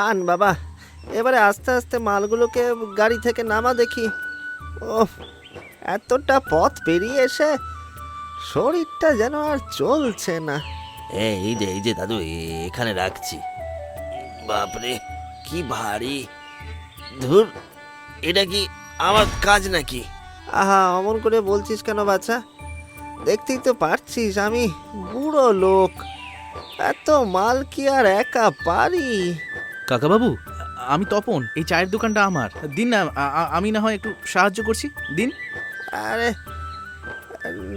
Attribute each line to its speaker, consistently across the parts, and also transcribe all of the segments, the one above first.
Speaker 1: আন বাবা, এবারে আস্তে আস্তে মালগুলোকে গাড়ি থেকে নামা দেখি। ও, এতটা পথ পেরিয়ে এসে শরীরটা যেন আর চলছে না।
Speaker 2: এই যে দাদু, এখানে রাখছি। বাপরে, কি ভারী! ধুর, এটা কি আমার কাজ নাকি?
Speaker 1: আহা, অমন করে বলছিস কেন বাচ্চা? দেখতেই তো পারছিস আমি বুড়ো লোক, এত মাল কি আর একা পারি?
Speaker 3: কাকাবাবু, আমি তপন, এই চায়ের দোকানটা আমার। দিন না, আমি না হয় একটু সাহায্য করছি, দিন।
Speaker 1: আরে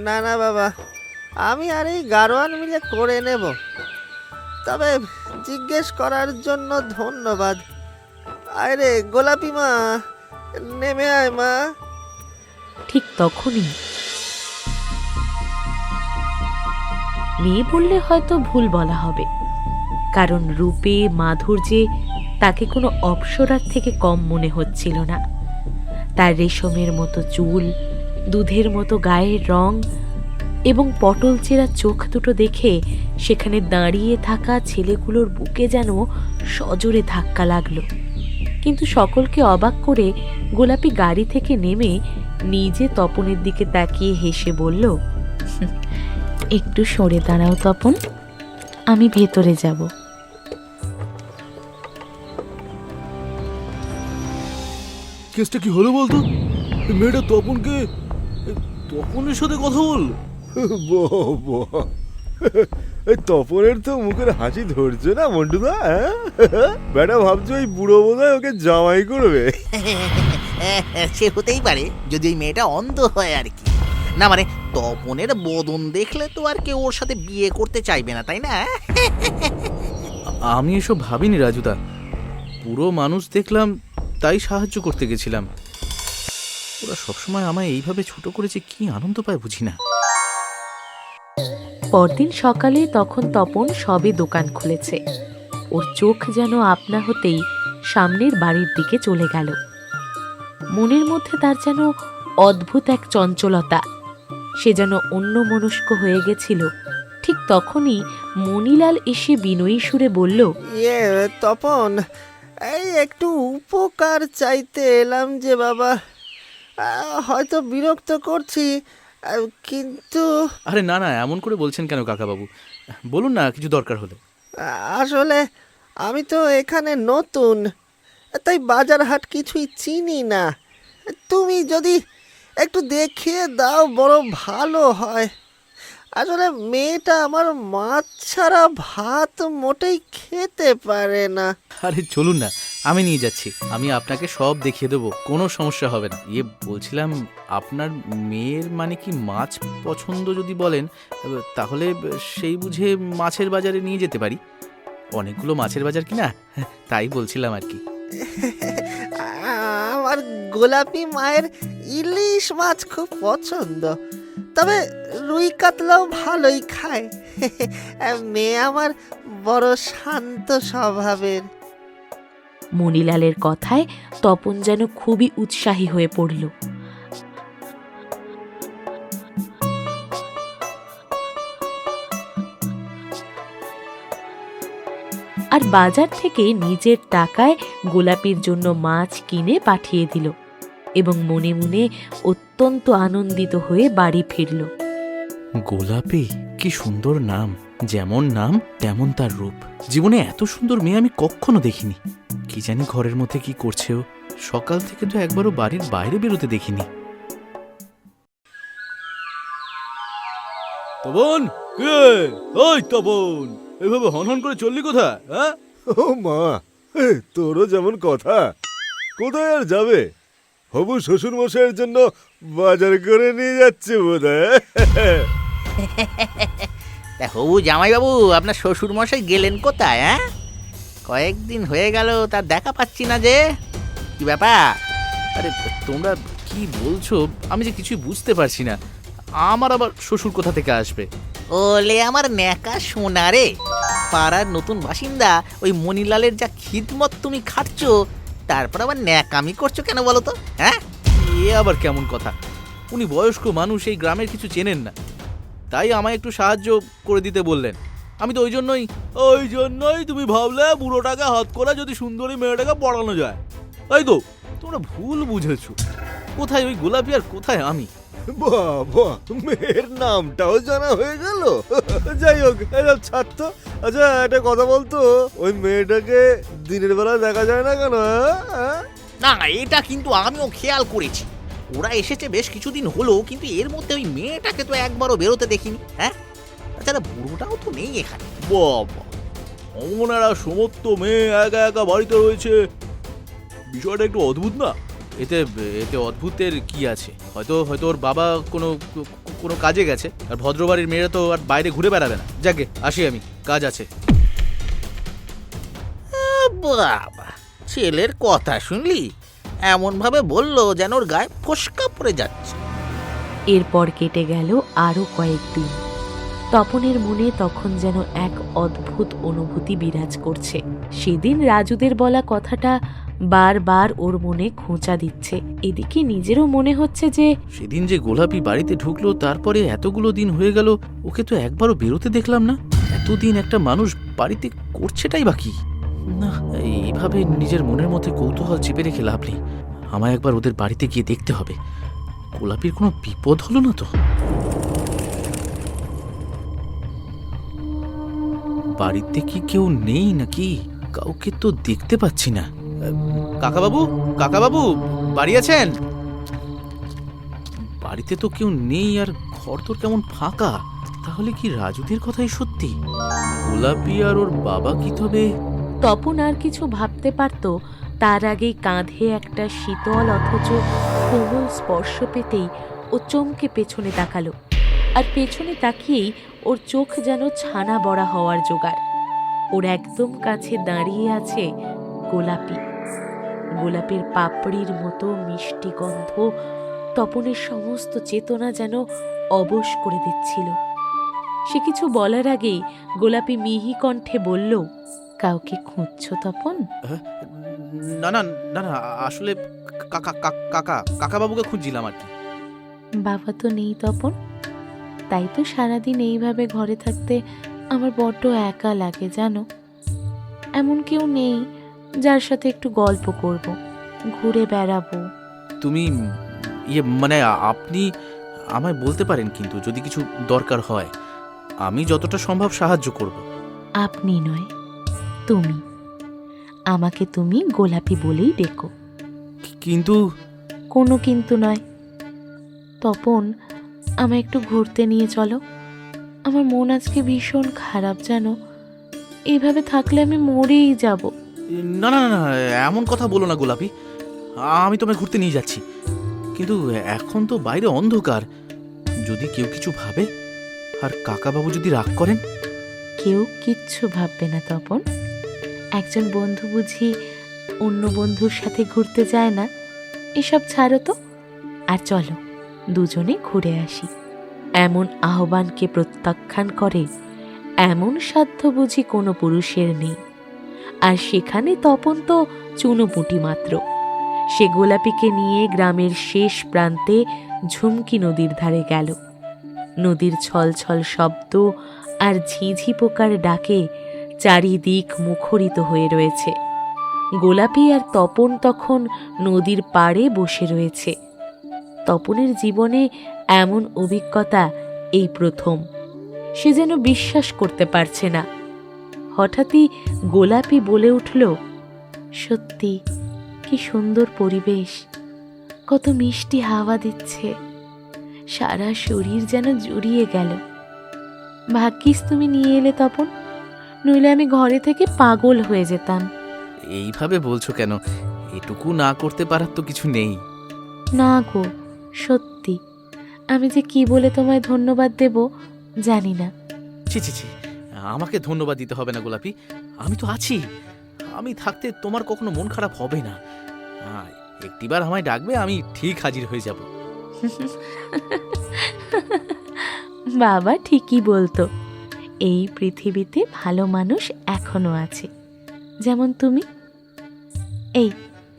Speaker 1: না না বাবা, আমি আর এই গাড়োয়ান মিলে করে নেব। তবে জিজ্ঞেস করার জন্য ধন্যবাদ। আরে গোলাপি মা, নেমে আয় মা।
Speaker 4: ঠিক তখনই মেয়ে বললে হয়তো ভুল বলা হবে, কারণ রূপে মাধুর্যে তাকে কোনো অপ্সরার থেকে কম মনে হচ্ছিল না। তার রেশমের মতো চুল, দুধের মতো গায়ের রং এবং পটল চেরা চোখ দুটো দেখে সেখানে দাঁড়িয়ে থাকা ছেলেগুলোর বুকে যেন সজোরে ধাক্কা লাগলো। কিন্তু সকলকে অবাক করে গোলাপি গাড়ি থেকে নেমে নিজে তপনের দিকে তাকিয়ে হেসে বলল, একটু সরে দাঁড়াও তপন, আমি ভেতরে যাব।
Speaker 3: কেসটা কি হলো বলতো? মেয়েটা তপনের সাথে কথা বল।
Speaker 5: এই তপনের তো মুখের হাসি ধরছে না মন্টুদা। বেটা ভাবছো ওই বুড়ো বোধহয় ওকে জামাই করবে।
Speaker 6: সে হতেই পারে, যদি এই মেয়েটা অন্ধ হয় আর কি। না মানে, তপনের বদন দেখলে তো আর কেউ ওর সাথে বিয়ে করতে চাইবে না, তাই না?
Speaker 3: আমি এসব ভাবিনি রাজুদা, পুরো মানুষ দেখলাম তাই সাহায্য করতে গেছিলাম। ওরা সবসময় আমায় এইভাবে ছোট করেছে, কি আনন্দ পায় বুঝি না।
Speaker 4: পরদিন সকালে তখন তপন সবে দোকান খুলেছে। ওর চোখ যেন আপনা হতেই সামনের বাড়ির দিকে চলে গেল। মনের মধ্যে তার যেন অদ্ভুত এক চঞ্চলতা, সে যেন অন্যমনস্ক হয়ে গেছিল। ঠিক তখনই মণিলাল এসে বিনয়ী সুরে বলল,
Speaker 1: তপন, এই একটু উপকার চাইতে এলাম যে বাবা। হয়তো বিরক্ত করছি, কিন্তু
Speaker 3: আরে না না, এমন করে বলছেন কেন কাকাবাবু? বলুন না কিছু দরকার হলে।
Speaker 1: আসলে আমি তো এখানে নতুন, তাই বাজার হাট কিছুই চিনি না। তুমি যদি একটু দেখিয়ে দাও বড় ভালো হয়। আসলে মেয়েটা আমার মাছ ছাড়া ভাত মোটেই খেতে পারে না।
Speaker 3: আরে চলুন না, আমি নিয়ে যাচ্ছি। আমি আপনাকে সব দেখিয়ে দেবো, কোনো সমস্যা হবে না। বলছিলাম, আপনার মেয়ের মানে কি মাছ পছন্দ যদি বলেন, তাহলে সেই বুঝে মাছের বাজারে নিয়ে যেতে পারি। অনেকগুলো মাছের বাজার কিনা, তাই বলছিলাম আর কি।
Speaker 1: আমার গোলাপি মায়ের ইলিশ মাছ খুব পছন্দ, তবে রুই কাতলাও ভালোই খায়। মেয়ে আমার বড় শান্ত স্বভাবের।
Speaker 4: মণিলালের কথায় তপন যেন খুবই উৎসাহী হয়ে পড়ল। আর বাজার থেকে নিজের টাকায় গোলাপির জন্য মাছ কিনে পাঠিয়ে দিল এবং মনে মনে অত্যন্ত আনন্দিত হয়ে বাড়ি ফিরল।
Speaker 3: গোলাপি, কি সুন্দর নাম! যেমন নাম তেমন তার রূপ। জীবনে এত সুন্দর মেয়ে আমি কখনো দেখিনি। কি জানি ঘরের মধ্যে কি করছে ও। সকাল থেকে তো একবারও বাড়ির বাইরে বেরোতে দেখিনি। তপন, ওই তপন, এভাবে হনহন করে চললি কোথায়? হ্যাঁ,
Speaker 5: ও মা, তোরও যেমন কথা, কোথায় আর যাবে? হবু শ্বশুর মশাইয়ের জন্য বাজার করে নিয়ে যাচ্ছে বোধহয়।
Speaker 6: তা হবু জামাইবাবু, আপনার শ্বশুর মশাই গেলেন কোথায়? হ্যাঁ, কয়েকদিন হয়ে গেল, তার দেখা পাচ্ছি না যে। কি ব্যাপার?
Speaker 3: আরে তোমরা কি বলছো আমি যে কিছুই বুঝতে পারছি না। আমার আবার শ্বশুর কোথা থেকে আসবে?
Speaker 6: ওলে আমার ন্যাকা সোনা রে, পাড়ার নতুন বাসিন্দা ওই মণিলালের যা খিদমত তুমি খাচ্ছ, তারপর আবার ন্যাকামি করছো কেন বলো তো? হ্যাঁ,
Speaker 3: এ আবার কেমন কথা? উনি বয়স্ক মানুষ, এই গ্রামের কিছু চেনেন না, তাই আমায় একটু সাহায্য করে দিতে বললেন। আমি তো ওই জন্যই তুমি ভাবলে বুড়োটাকে হাত করে যদি সুন্দরী মেয়েটাকে পড়ানো যায়, তাই তো? তোমরা ভুল বুঝেছো। কোথায় ওই গোলাপি আর কোথায় আমি?
Speaker 5: বাবা, মেয়ের নামটাও জানা হয়ে গেল। যাই হোক, এসব ছাড় তো। আচ্ছা, একটা কথা বলতো, ওই মেয়েটাকে দিনের বেলা দেখা যায় না কেন? হ্যাঁ?
Speaker 6: না, এটা কিন্তু আমিও খেয়াল করেছি। ওরা এসেছে বেশ কিছুদিন হলো, কিন্তু এর মধ্যে ওই মেয়েটাকে তো একবারও বেরোতে দেখিনি। হ্যাঁ, তাছাড়া বুড়োটাও তো নেই এখানে।
Speaker 3: বাবা, অমনেরা সমস্ত মেয়ে একা একা বাড়িতে রয়েছে, বিষয়টা একটু অদ্ভুত না? এতে এতে অদ্ভুতের কি আছে? হয়তো ওর বাবা কোনো কাজে গেছে, আর ভদ্রবাড়ির মেয়েরা তো আর বাইরে ঘুরে বেড়াবে না। যাকে আসি, আমি কাজ আছে।
Speaker 6: বাবা, ছেলের কথা শুনলি? এমন ভাবে বললো যেন ওর গায়ে ফোসকা পড়ে যাচ্ছে।
Speaker 4: এরপর কেটে গেল আরো কয়েকদিন। তপনের মনে তখন যেন এক অদ্ভুত অনুভূতি বিরাজ করছে। সেদিন রাজুদের বলা কথাটা বারবার ওর মনে খোঁচা দিচ্ছে। এদিকে নিজেরও মনে হচ্ছে যে
Speaker 3: সেদিন যে গোলাপি বাড়িতে ঢুকলো, তারপরে এতগুলো দিন হয়ে গেল, ওকে তো একবারও বেরোতে দেখলাম না। এতদিন একটা মানুষ বাড়িতে করছেটাই বা কি? না, এইভাবে নিজের মনের মধ্যে কৌতূহল চেপে রেখে লাভ নেই। আমায় একবার ওদের বাড়িতে গিয়ে দেখতে হবে। গোলাপির কোনো বিপদ হলো না তো? বাড়িতে কি কেউ নেই নাকি? কাউকে তো দেখতে পাচ্ছি না। কাকাবাবু, বাড়ি আছেন? বাড়িতে তো কেউ নেই, আর ঘর তোর কেমন ফাঁকা। তাহলে কি রাজুদের কথাই সত্যি? গোলাপি আর ওর বাবা কি তবে?
Speaker 4: তপন আর কিছু ভাবতে পারত তার আগেই কাঁধে একটা শীতল অথচ কোমল স্পর্শ পেতেই ও চমকে পেছনে তাকালো। আর পেছনে তাকিয়েই ওর চোখ যেন ছানা বড়া হওয়ার জোগাড়। ওর একদম কাছে দাঁড়িয়ে আছে গোলাপি। গোলাপের পাপড়ির মতো মিষ্টি গন্ধ তপনের সমস্ত চেতনা যেন অবশ করে দিচ্ছিল। সে কিছু বলার আগেই গোলাপি মিহি কণ্ঠে বলল, কাউকে খুঁজছো তপন?
Speaker 3: না না না না, আসলে কাকাবাবুকে খুঁজছিলাম আর কি।
Speaker 4: বাবা তো নেই তপন, তাই তো সারাদিন এইভাবে ঘরে থাকতে আমার বড্ড একা লাগে জানো। এমন কেউ নেই যার সাথে একটু গল্প করব, ঘুরে বেড়াবো।
Speaker 3: তুমি মানে আপনি আমায় বলতে পারেন, কিন্তু যদি কিছু দরকার হয় আমি যতটা সম্ভব সাহায্য করব।
Speaker 4: আপনি নয়, তুমি। আমাকে তুমি গোলাপি বলেই ডেকো।
Speaker 3: কিন্তু
Speaker 4: কোনো কিন্তু নয়। তপন, আমায় একটু ঘুরতে নিয়ে চলো। আমার মন আজকে ভীষণ খারাপ জানো। এইভাবে থাকলে আমি মরেই যাব।
Speaker 3: না না না, এমন কথা বলো না গোলাপি। আমি তোমায় ঘুরতে নিয়ে যাচ্ছি, কিন্তু এখন তো বাইরে অন্ধকার। যদি কেউ কিছু ভাবে, আর কাকাবাবু যদি রাগ করেন?
Speaker 4: কেউ কিচ্ছু ভাববে না তপন। একজন বন্ধু বুঝি অন্য বন্ধুর সাথে ঘুরতে যায় না? এসব ছাড়ো তো, আর চলো দুজনে ঘুরে আসি। এমন আহ্বানকে প্রত্যাখ্যান করে এমন সাধ্য বুঝি কোনো পুরুষের নেই। আর সেখানে তপন তো চুনোপুটি মাত্র। সে গোলাপিকে নিয়ে গ্রামের শেষ প্রান্তে ঝুমকি নদীর ধারে গেল। নদীর ছলছল শব্দ আর ঝিঝি পোকার ডাকে চারিদিক মুখরিত হয়ে রয়েছে। গোলাপি আর তপন তখন নদীর পাড়ে বসে রয়েছে। তপনের জীবনে এমন অভিজ্ঞতা এই প্রথম। সে যেন বিশ্বাস করতে পারছে না। হঠাৎই গোলাপি বলে উঠল, সত্যি কি সুন্দর পরিবেশ, কত মিষ্টি হাওয়া দিচ্ছে, সারা শরীর যেন জুড়িয়ে গেল। ভাগ্যিস তুমি নিয়ে এলে তপন, নইলে আমি ঘরে থেকে পাগল হয়ে যেতাম।
Speaker 3: এইভাবে বলছো কেন? এটুকু না করতে পারার তো কিছু নেই।
Speaker 4: না গো, সত্যি। আমি যে কি বলে তোমায় ধন্যবাদ দেব জানি না।
Speaker 3: ছি ছি ছি, আমাকে ধন্যবাদ দিতে হবে না গোলাপি, আমি তো আছি। আমি থাকতে তোমার কখনো মন খারাপ হবে না। একটিবার আমায় ডাকবে, আমি ঠিক হাজির হয়ে যাব।
Speaker 4: বাবা ঠিকই বলতো। এই পৃথিবীতে ভালো মানুষ এখনো আছে, যেমন তুমি।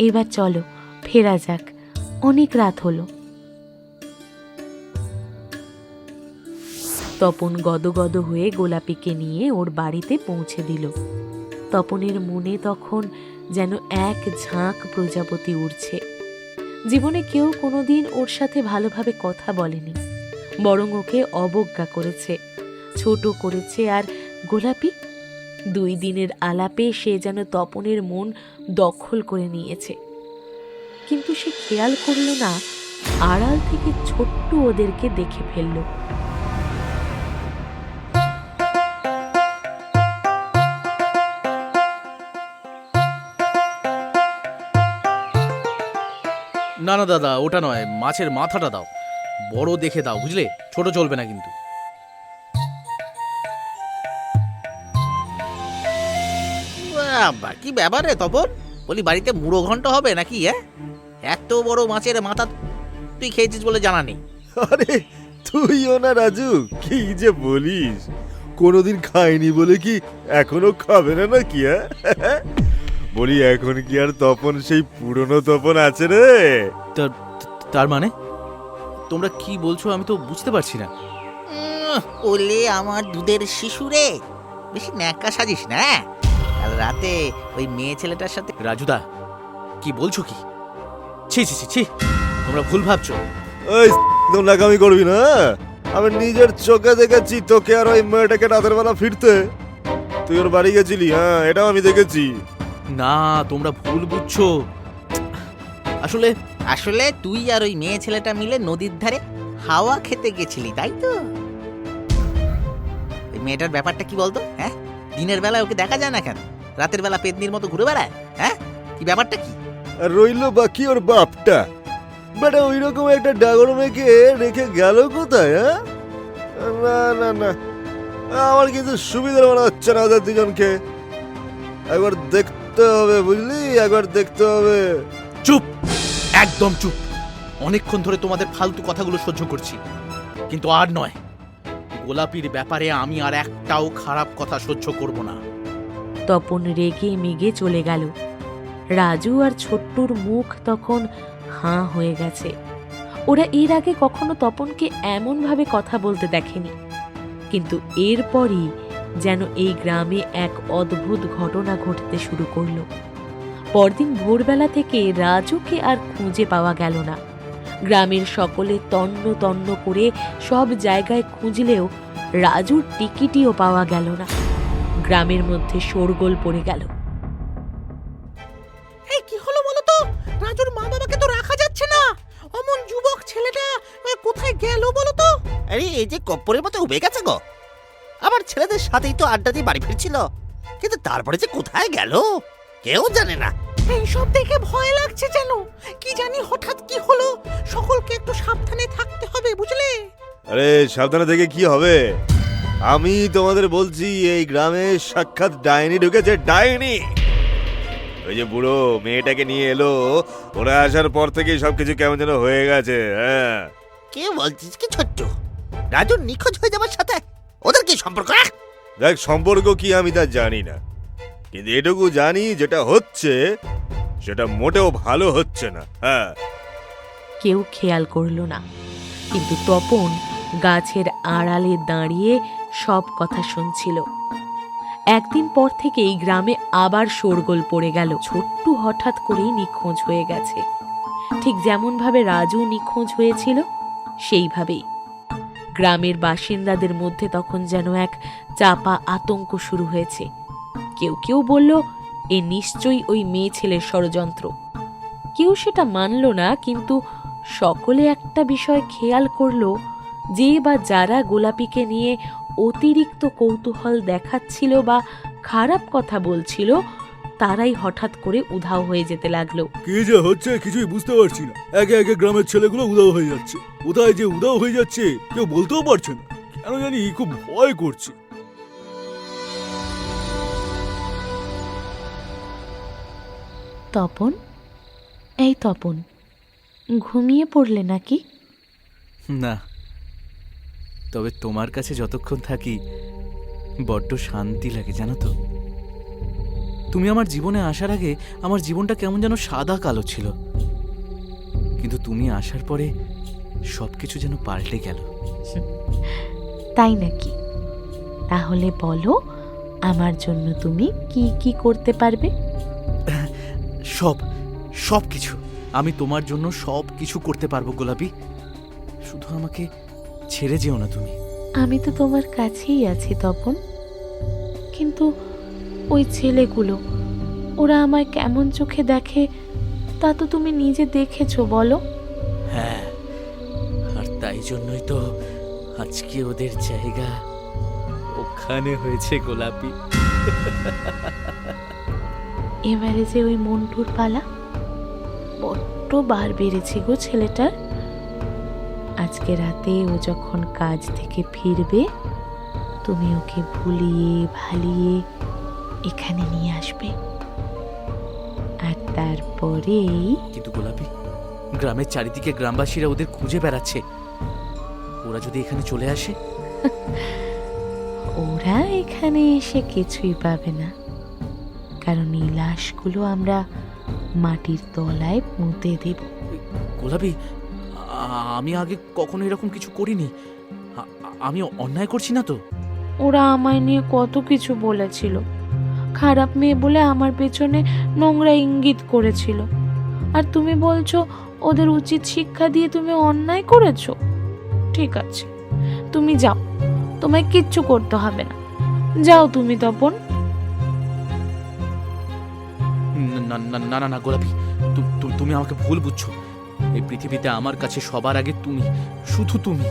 Speaker 4: এবার চলো ফেরা যাক, অনেক রাত হলো। তপন গদগদ হয়ে গোলাপিকে নিয়ে ওর বাড়িতে পৌঁছে দিল। তপনের মনে তখন যেন এক ঝাঁক প্রজাপতি উড়ছে। জীবনে কেউ কোনোদিন ওর সাথে ভালোভাবে কথা বলেনি, বরং ওকে অবজ্ঞা করেছে, ছোট করেছে। আর গোলাপি 2 দিনের আলাপে সে যেন তপনের মন দখল করে নিয়েছে। কিন্তু সে খেয়াল করল না আড়াল থেকে ছোট্ট ওদেরকে দেখে ফেলল।
Speaker 3: না না দাদা, ওটা নয়, মাছের মাথাটা দাও, বড় দেখে দাও, বুঝলে? ছোট চলবে না কিন্তু।
Speaker 6: বাবা, কি ব্যাপার রে তপন? বলি বাড়িতে মুড়ো ঘন্ট হবে নাকি? এত বড় মাছের মাথা তুই খেয়েছিস বলে জানা নেই।
Speaker 5: আরে তুইও না রাজু, কি যে বলিস! কোনোদিন খাইনি বলে কি এখনো খাবে না নাকি? বলি এখন কি আর তপন সেই পুরনো তপন আছে রে?
Speaker 3: তার মানে তোমরা কি বলছো আমি তো বুঝতে পারছি না।
Speaker 6: ওলে আমার দুধের শিশু রে, বেশি ন্যাকা সাজিস না। কাল রাতে ওই মেয়ে ছেলেটার সাথে
Speaker 3: রাজুদা, কি বলছো কি? ছি ছি ছি ছি, তোমরা ভুল ভাবছো।
Speaker 5: এই একদম লাগামি করবি না। আমি নিজের চোখে দেখেছি তোকে আর ওই মেয়েটাকে রাতের বেলা ফিরতে। তুই ওর বাড়ি গেছিলি, হ্যাঁ এটাও আমি দেখেছি।
Speaker 3: না, তোমরা ভুল বুঝছো। আসলে
Speaker 6: আসলে তুই আর ওই মেয়ে ছেলেটা মিলে নদীর ধারে হাওয়া খেতে গেছিলি, তাই তো? ওই মেয়েটার ব্যাপারটা কি বলতো? দিনের বেলায় ওকে দেখা যায় না কেন? রাতের বেলা পেতনির মতো ঘুরে বেড়ায়। কি ব্যাপারটা কি?
Speaker 5: আর রইল বাকি ওর বাপটা। বেটা ওই রকম একটা ডাগর মেয়েকে রেখে গেল কোথায়? না না না, আমার কিন্তু সুবিধার মনে হচ্ছে না ওদের দুজনকে। একবার দেখতে হবে, বুঝলি? একবার দেখতে হবে।
Speaker 3: চুপ, একদম চুপ। অনেকক্ষণ ধরে তোমাদের ফালতু কথাগুলো সহ্য করছি, কিন্তু আর নয়। গোলাপির ব্যাপারে আমি আর একটাও খারাপ কথা সহ্য করব না।
Speaker 4: তপন রেগে মেগে চলে গেল। রাজু আর ছোট্টুর মুখ তখন হাঁ হয়ে গেছে। ওরা এর আগে কখনো তপনকে এমনভাবে কথা বলতে দেখেনি। কিন্তু এরপরই যেন এই গ্রামে এক অদ্ভুত ঘটনা ঘটতে শুরু করলো। পরদিন ভোরবেলা থেকে রাজুকে আর খুঁজে পাওয়া গেল না। গ্রামের সকলে তন্ন তন্ন করে সব জায়গায় খুঁজলেও রাজুর টিকিটিও পাওয়া গেল না। গ্রামের মধ্যে শোরগোল পড়ে গেল।
Speaker 6: এই কি হলো বলো তো? রাজুর মা বাবাকে তো রাখা যাচ্ছে না। অমন যুবক ছেলেটা কোথায় গেল বলো তো?
Speaker 2: আরে এই যে কপ্পরের মতো উবে গেছে গো। আমার ছেলেদের সাথেই তো আড্ডা দিয়ে বাড়ি ফিরছিল, কিন্তু তারপরে যে কোথায় গেল কেউ জানে না।
Speaker 6: এইসব দেখে ভয় লাগছে যেন। কি জানি হঠাৎ কি হলো। সকলকে একটু সাবধানে থাকতে হবে, বুঝলে?
Speaker 5: আরে সাবধানে থেকে কি হবে? আমি তোমাদের বলছি, এই গ্রামে সাক্ষাৎ ডাইনি ঢুকেছে, ডাইনি। ওই যে বুড়ো মেয়েটাকে নিয়ে এলো, ওরা আসার পর থেকেই সবকিছু কেমন যেন হয়ে গেছে।
Speaker 2: কে বলছিস কি ছোট্ট? রাজুর নিখোঁজ হয়ে যাওয়ার সাথে ওদের কি সম্পর্ক?
Speaker 5: দেখ, সম্পর্ক কি আমি তা জানি না, কিন্তু এটুকু জানি যেটা হচ্ছে সেটা মোটেও ভালো হচ্ছে না।
Speaker 4: কেউ খেয়াল করল না, কিন্তু তপন গাছের আড়ালে দাঁড়িয়ে সব কথা শুনছিল। একদিন পর থেকেই গ্রামে আবার শোরগোল পড়ে গেল। ছোট্টু হঠাৎ করেই নিখোঁজ হয়ে গেছে, ঠিক যেমনভাবে রাজু নিখোঁজ হয়েছিল সেইভাবেই। গ্রামের বাসিন্দাদের মধ্যে তখন যেন এক চাপা আতঙ্ক শুরু হয়েছে। কেউ কেউ বলল এ নিশ্চয়ই ওই মেয়ে ছেলের ষড়যন্ত্র। কেউ সেটা মানল না, কিন্তু সকলে একটা বিষয় খেয়াল করল, যে বা যারা গোলাপিকে নিয়ে অতিরিক্ত কৌতূহল দেখাচ্ছিল বা খারাপ কথা বলছিল, তারাই হঠাৎ করে উধাও হয়ে যেতে লাগলো।
Speaker 7: কি যে হচ্ছে কিছুই বুঝতে পারছি না। একে একে গ্রামের ছেলেগুলো উধাও হয়ে যাচ্ছে। কোথায় যে উধাও হয়ে যাচ্ছে কেউ বলতেও পারছে না। কেন জানি খুব ভয় করছে।
Speaker 4: তপন, এই তপন, ঘুমিয়ে পড়লে নাকি?
Speaker 3: না, তবে তোমার কাছে যতক্ষণ থাকি বড্ড শান্তি লাগে, জানো তো। তুমি আমার জীবনে আসার আগে আমার জীবনটা কেমন যেন সাদা কালো ছিল, কিন্তু তুমি আসার পরে সবকিছু যেন পাল্টে গেল।
Speaker 4: তাই নাকি? তাহলে বলো, আমার জন্য তুমি কি কি করতে পারবে?
Speaker 3: সব সব কিছু আমি তোমার জন্য সব কিছু করতে পারবো গোলাপি। শুধু আমাকে ছেড়ে যেও না তুমি।
Speaker 4: আমি তো তোমার কাছেই আছি তপন, কিন্তু ওই ছেলেগুলো, ওরা আমায় কেমন চোখে দেখে তা তো তুমি নিজে দেখেছো, বলো।
Speaker 3: হ্যাঁ, আর তাই জন্যই তো আজকে ওদের জায়গা ওখানে হয়েছে গোলাপি।
Speaker 4: এবারে যে ওই মন্টুর পালা, বড্ড বার বেড়েছে গো ছেলেটার। আজকে রাতে ও যখন কাজ থেকে ফিরবে, তুমি ওকে ভুলিয়ে ভালিয়ে এখানে নিয়ে আসবে, আর তারপরেই
Speaker 3: কিন্তু গোলাপি, গ্রামের চারিদিকে গ্রামবাসীরা ওদের খুঁজে বেড়াচ্ছে। ওরা যদি এখানে চলে আসে?
Speaker 4: ওরা এখানে এসে কিছুই পাবে না, কারণ এই লাশগুলো আমরা মাটির তলায় পুঁতে দেব।
Speaker 3: গোলাপি, আমি আগে কখনো এরকম কিছু করিনি। আমি অন্যায় করছি না তো?
Speaker 4: ওরা আমায় নিয়ে কত কিছু বলেছিল, খারাপ মেয়ে বলে আমার পেছনে নোংরা ইঙ্গিত করেছিল, আর তুমি বলছো ওদের উচিত শিক্ষা দিয়ে তুমি অন্যায় করেছো। ঠিক আছে, তুমি যাও, তোমায় কিচ্ছু করতে হবে না, যাও তুমি তপন।
Speaker 3: না না না না না গোলাপি, তুমি আমাকে ভুল বুঝছো। এই পৃথিবীতে আমার কাছে সবার আগে তুমি, শুধু তুমি।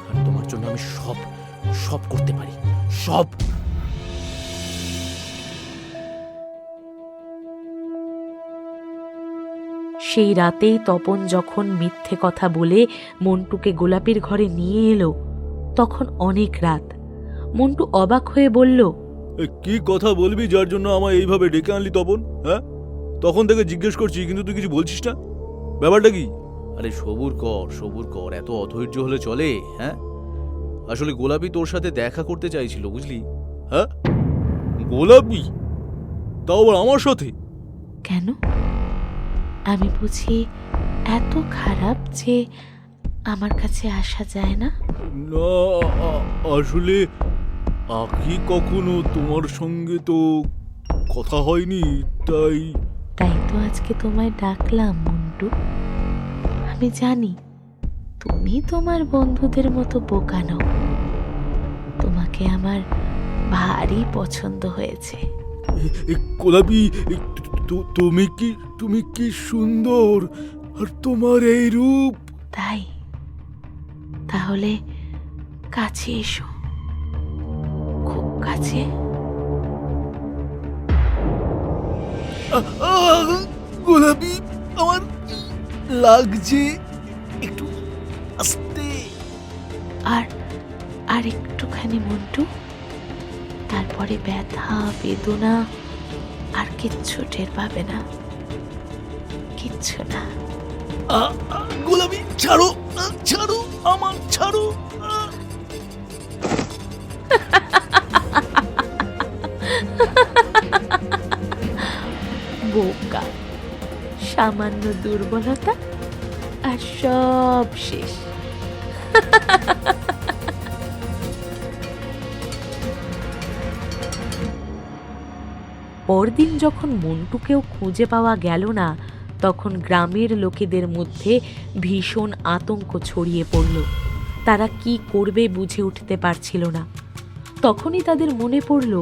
Speaker 3: আর তোমার জন্য আমি সব সব করতে পারি, সব।
Speaker 4: সেই রাতেই তপন যখন মিথ্যে কথা বলে মন্টুকে গোলাপির ঘরে নিয়ে এলো, তখন অনেক রাত। মন্টু অবাক হয়ে বলল,
Speaker 7: কি কথা বলবি যার জন্য আমায় এইভাবে ডেকে আনলি তপন? হ্যাঁ, তখন থেকে জিজ্ঞেস করছি কিন্তু তুই কিছু বলছিস না, ব্যাপারটা কি?
Speaker 3: আরে সবুর কর, এত অধৈর্য হলে চলে? হ্যাঁ, আসলে গোলাপি তোর সাথে দেখা করতে চাইছিল, বুঝলি?
Speaker 7: হ্যাঁ, গোলাপি? তাও আবার আমার সাথে?
Speaker 4: কেন? আমি বুঝি এত খারাপ যে আমার কাছে আসা যায় না?
Speaker 7: না, আসলে আগে কখনো তোমার সঙ্গে তো কথা হয়নি, তাই
Speaker 4: তো আজকে তোমায় ডাকলাম মন্টু। আমি জানি তুমি তোমার বন্ধুদের মতো বোকা নও, তোমাকে আমার ভারী পছন্দ হয়েছে।
Speaker 7: গোলাপি, তুমি কি সুন্দর, আর তোমার এই রূপ।
Speaker 4: তাহলে কাছে এসো, খুব কাছে।
Speaker 7: গোলাপি, আমার লাগছে, একটু আস্তে।
Speaker 4: আর একটুখানি মন্টু, তারপরে ব্যথা বেদনা আর কিচ্ছু টের পাবে না, কিচ্ছু না।
Speaker 7: গোলাপি, ছাড়ো, ছাড়ো, আমার ছাড়ো।
Speaker 4: বোকা, সামান্য দুর্বলতা আর সব শেষ। পরদিন যখন মন্টুকেও খুঁজে পাওয়া গেল না, তখন গ্রামের লোকেদের মধ্যে ভীষণ আতঙ্ক ছড়িয়ে পড়ল। তারা কি করবে বুঝে উঠতে পারছিল না। তখনই তাদের মনে পড়ল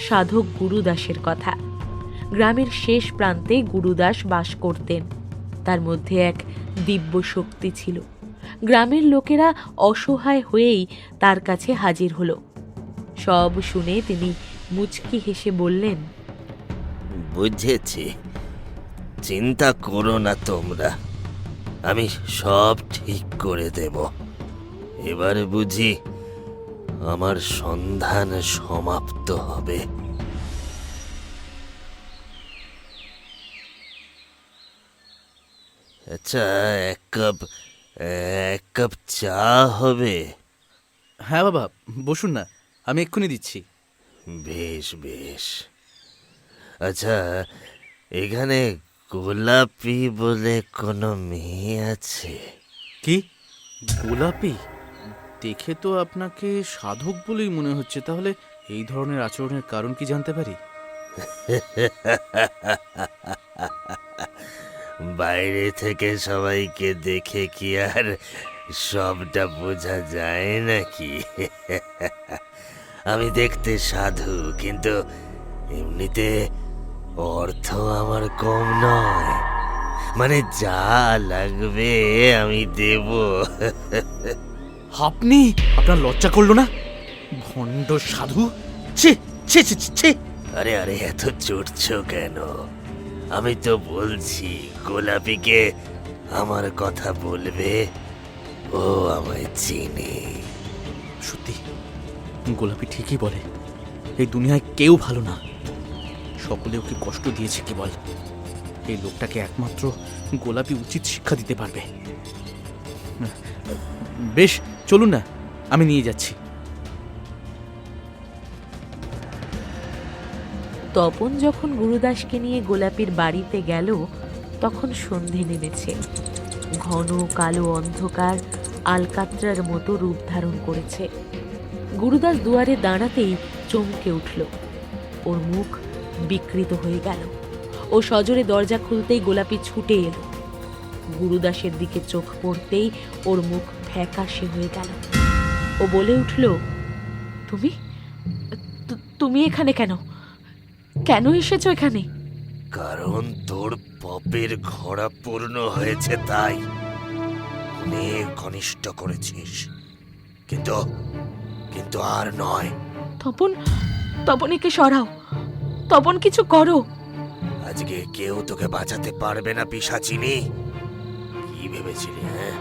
Speaker 4: সাধক গুরুদাসের কথা। গ্রামের শেষ প্রান্তে গুরুদাস বাস করতেন। তার মধ্যে এক দিব্য শক্তি ছিল। গ্রামের লোকেরা অসহায় হয়েই তার কাছে হাজির হলো। সব শুনে তিনি মুচকি হেসে বললেন,
Speaker 2: বুঝেছি, চিন্তা করো না তোমরা, আমি সব ঠিক করে দেব। এবারে বুঝি আমার সন্ধান সমাপ্ত হবে। আচ্ছা, এক কাপ চা হবে?
Speaker 3: হ্যাঁ বাবা, বসুন না, আমি এক্ষুনি দিচ্ছি।
Speaker 2: বেশ বেশ। আচ্ছা, এখানে গোলাপি বলে কোনো মেয়ে আছে?
Speaker 3: কি গোলাপি? দেখে তো আপনাকে সাধক বলেই মনে হচ্ছে, তাহলে এই ধরনের আচরণের কারণ কি জানতে পারি?
Speaker 2: বাইরে থেকে সবাইকে দেখে কি আর সবটা বোঝা যায় নাকি? আমি দেখতে সাধু, কিন্তু এমনিতে অর্থ আমার কম নয়। মানে যা লাগবে আমি দেব।
Speaker 3: আপনি, আপনার লজ্জা করলো না? ভণ্ড সাধু! ছি ছি ছি ছি, ছি!
Speaker 2: আরে আরে, এত চড়ছো কেন? আমি তো বলছি গোলাপিকে আমার কথা বলবে, ও আমায় চিনে।
Speaker 3: সত্যি, গোলাপি ঠিকই বলে। এই দুনিয়ায় কেউ ভালো না, সকলে ওকে কষ্ট দিয়েছে কেবল। এই লোকটাকে একমাত্র গোলাপি উচিত শিক্ষা দিতে পারবে। বেশ, চলুন না, আমি নিয়ে যাচ্ছি।
Speaker 4: তপন যখন গুরুদাসকে নিয়ে গোলাপির বাড়িতে গেল, তখন সন্ধে নেমেছে। ঘন কালো অন্ধকার আলকাত্রার মতো রূপ ধারণ করেছে। গুরুদাস দুয়ারে দাঁড়াতেই চমকে উঠল। ওর মুখ বিকৃত হয়ে গেল। ও সজোরে দরজা খুলতেই গোলাপি ছুটে এলো। গুরুদাসের দিকে চোখ পড়তেই ওর মুখ ফ্যাকাশে হয়ে গেল। ও বলে উঠল, তুমি তুমি এখানে কেন? কেন এসেছো এখানে?
Speaker 2: কারণ তোর পাপের ঘোড়া পূর্ণ হয়েছে, তাই অনেক ঘনিষ্ঠ করেছিস, কিন্তু কিন্তু আর নয়।
Speaker 4: তপনকে সরাও। তপন, কিছু করো।
Speaker 2: আজকে কেউ তোকে বাঁচাতে পারবে না পিশাচিনী। কি ভেবেছিলি? হ্যাঁ,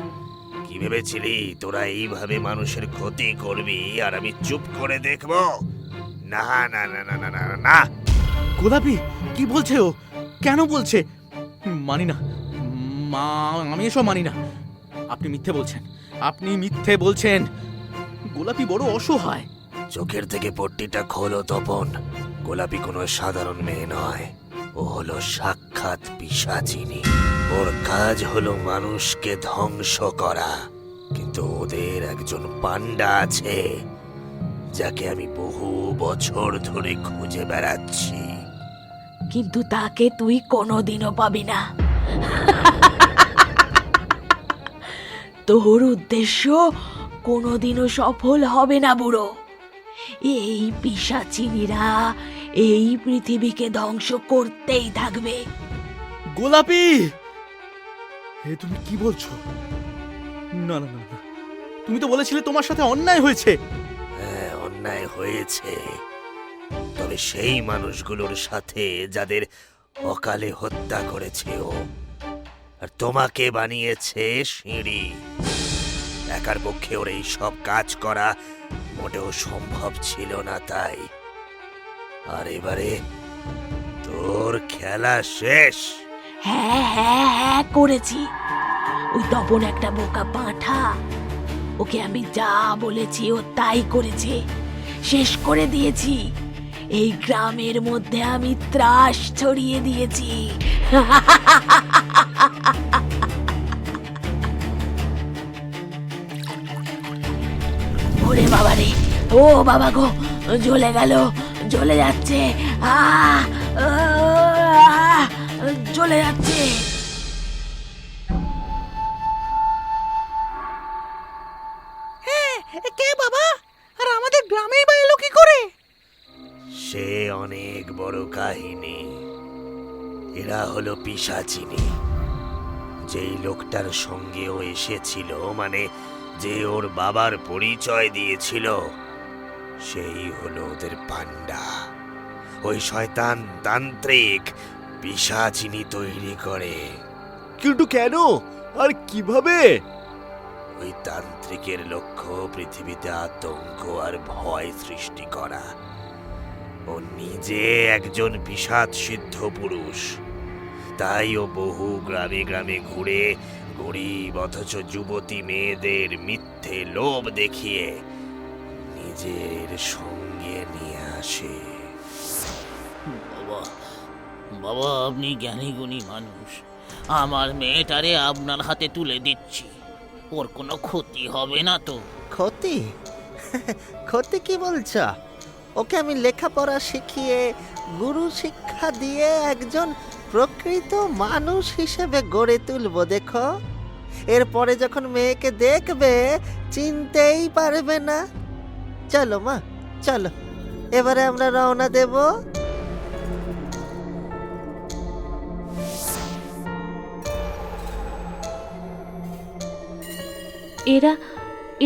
Speaker 2: কি ভেবেছিলি তোরা এইভাবে মানুষের ক্ষতি করবি আর আমি চুপ করে দেখবো? না না না না না না না।
Speaker 3: গোলাপি কি বলছে ও? কেন বলছে? মানি না মা, আমি এসব মানি না। আপনি মিথ্যে বলছেন, আপনি মিথ্যে বলছেন। গোলাপি বড় অসহায়।
Speaker 2: চোখের থেকে পট্টিটা খোলো তপন। গোলাপি কোনো সাধারণ মেয়ে নয়, ও হলো সাক্ষাৎ পিশাচিনী। ওর কাজ হলো মানুষকে ধ্বংস করা, কিন্তু ওদের একজন পান্ডা আছে যাকে আমি বহু বছর ধরে খুঁজে বেড়াচ্ছি।
Speaker 4: কিন্তু তাকে তুই কোনোদিনও পাবি না। তোর উদ্দেশ্য কোনোদিনও সফল হবে না বুড়ো। এই পিশাচিনীরা এই পৃথিবীকে ধ্বংস করতেই থাকবে।
Speaker 3: গোলাপি, এ তুমি কি বলছো? না না না না, তুমি তো বলেছিলে তোমার সাথে অন্যায় হয়েছে।
Speaker 2: হ্যাঁ, অন্যায় হয়েছে, তবে সেই মানুষগুলোর সাথে যাদের অকালে হত্যা করেছে ও। আর তোমাকে বানিয়েছে সিঁড়ি। একার পক্ষে ওর এই সব কাজ করা মোটেও সম্ভব ছিল না, তাই। আর এবারে তোর খেলা শেষ।
Speaker 4: হ্যাঁ হ্যাঁ হ্যাঁ, করেছি। ওই তপন একটা বোকা পাঁঠা। ওকে আমি যা বলেছি ও তাই করেছে। শেষ করে দিয়েছি। এই গ্রামের মধ্যে আমি ত্রাস ছড়িয়ে দিয়েছি। ওরে বাবা রে, ও বাবা গো, জ্বলে গেল, জ্বলে যাচ্ছে, জ্বলে যাচ্ছে।
Speaker 6: কে বাবা? আর আমাদের গ্রামেই বা এলো কি করে?
Speaker 2: সে অনেক বড় কাহিনী। এরা হলো পিশাচিনী। যেই লোকটার সঙ্গে ও এসেছিল, মানে যে ওর বাবার পরিচয় দিয়েছিল, সেই হলো ওদের পান্ডা। ওই শয়তান তান্ত্রিক পিশাচিনী তৈরি করে।
Speaker 5: কিন্তু কেন আর কিভাবে?
Speaker 2: ওই তান্ত্রিকের লক্ষ্য পৃথিবীতে আতঙ্ক আর ভয় সৃষ্টি করা। ও নিজে একজন পিশাচ সিদ্ধ পুরুষ, তাই ও বহু গ্রামে গ্রামে ঘুরে গরিব অথচ যুবতী মেয়েদের মিথ্যে লোভ দেখিয়ে নিজের সঙ্গে নিয়ে আসে।
Speaker 8: বাবা, বাবা, আপনি জ্ঞানী গুণী মানুষ। আমার মেয়েটারে আপনার হাতে তুলে দিচ্ছি। ওর কোনো ক্ষতি হবে না তো?
Speaker 1: ক্ষতি? ক্ষতি কি বলছ? ওকে আমি লেখাপড়া শিখিয়ে গুরু শিক্ষা দিয়ে একজন প্রকৃত মানুষ হিসেবে গড়ে তুলবো, দেখো। এরপরে যখন মেয়েকে দেখবে চিনতেই পারবে না। চলো মা, চলো, এবারে আমরা রওনা দেব।
Speaker 4: এরা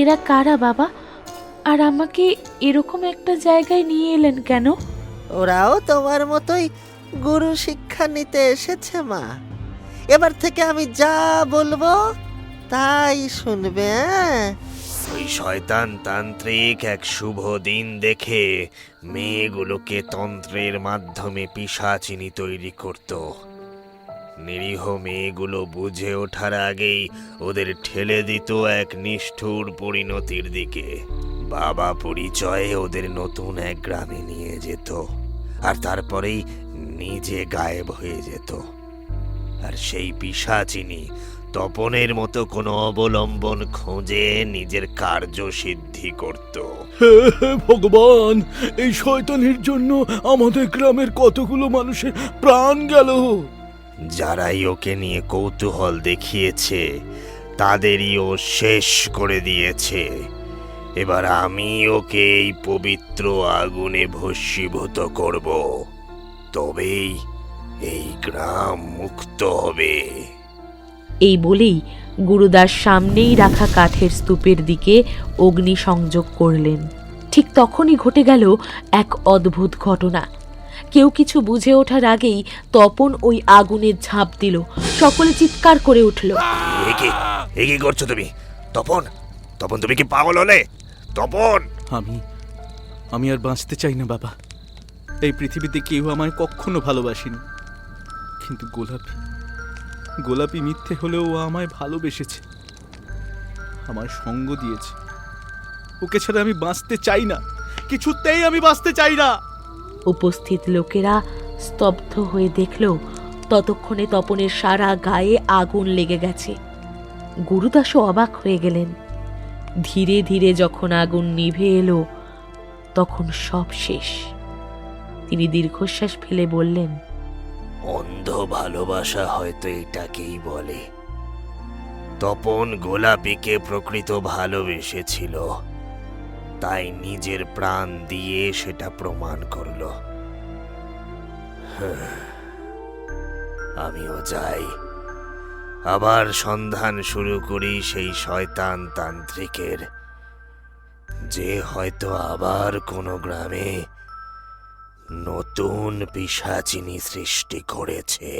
Speaker 4: এরা কারা বাবা? আর আমাকে এরকম একটা জায়গায় নিয়ে এলেন কেন?
Speaker 1: ওরাও তোমার মতোই গুরু শিক্ষা নিতে এসেছে মা। এবার থেকে আমি যা বলবো তাই শুনবে, হ্যাঁ?
Speaker 2: ওই শয়তান তান্ত্রিক এক শুভ দিন দেখে মেয়েগুলোকে তন্ত্রের মাধ্যমে পিশাচিনী তৈরি করত। নিরীহ মেয়েগুলো বুঝে ওঠার আগেই ওদের ঠেলে দিত এক নিষ্ঠুর পরিণতির দিকে। বাবা পরিচয়ে ওদের নতুন এক গ্রামে নিয়ে যেত, আর তারপরেই নিজে গায়েব হয়ে যেত। আর সেই পিশাচিনী তপনের মতো কোনো অবলম্বন খোঁজে নিজের কার্য সিদ্ধি করত।
Speaker 7: হে হে ভগবান, এই শয়তানের জন্য আমাদের গ্রামের কতগুলো মানুষের প্রাণ গেল।
Speaker 2: যারাই ওকে নিয়ে কৌতূহল দেখিয়েছে তাদেরই ও শেষ করে দিয়েছে। এবার আমি ওকে এই পবিত্র আগুনে ভস্মীভূত করব, তবেই এই গ্রাম মুক্ত হবে।
Speaker 4: এই বলেই গুরুদাস সামনেই রাখা কাঠের স্তূপের দিকে অগ্নি সংযোগ করলেন। ঠিক তখনই ঘটে গেল এক অদ্ভুত ঘটনা। কেউ কিছু বুঝে ওঠার আগেই তপন ওই আগুনে ঝাঁপ দিল। সকলে চিৎকার করে উঠল।
Speaker 2: এ কি করছো তুমি? তপন, তপন, তুমি কি পাগল হলে? তপন!
Speaker 3: আমি আর বাঁচতে চাই না বাবা। এই পৃথিবীতে কেউ আমায় কখনো ভালোবাসেনি, কিন্তু গোলাপি মিথ্যে হলেও ও আমায় ভালোবেসেছে, আমার সঙ্গ দিয়েছে। ওকে ছাড়া আমি বাঁচতে চাই না, কিছুতেই আমি বাঁচতে চাই না।
Speaker 4: উপস্থিত লোকেরা স্তব্ধ হয়ে দেখল ততক্ষণে তপনের সারা গায়ে আগুন লেগে গেছে। গুরুদাসও অবাক হয়ে গেলেন। ধীরে ধীরে যখন আগুন নিভে এলো তখন সব শেষ। তিনি দীর্ঘশ্বাস ফেলে বললেন,
Speaker 2: অন্ধ ভালোবাসা হয়তো এটাকেই বলে। তপন গোলাপিকে প্রকৃত ভালোবেসেছিল, তাই নিজের প্রাণ দিয়ে সেটা প্রমাণ করলো। আমিও যাই, আবার সন্ধান শুরু করি সেই শয়তান তান্ত্রিকের, যে হয়তো আবার কোনো গ্রামে নতুন পিশাচিনী সৃষ্টি করেছে।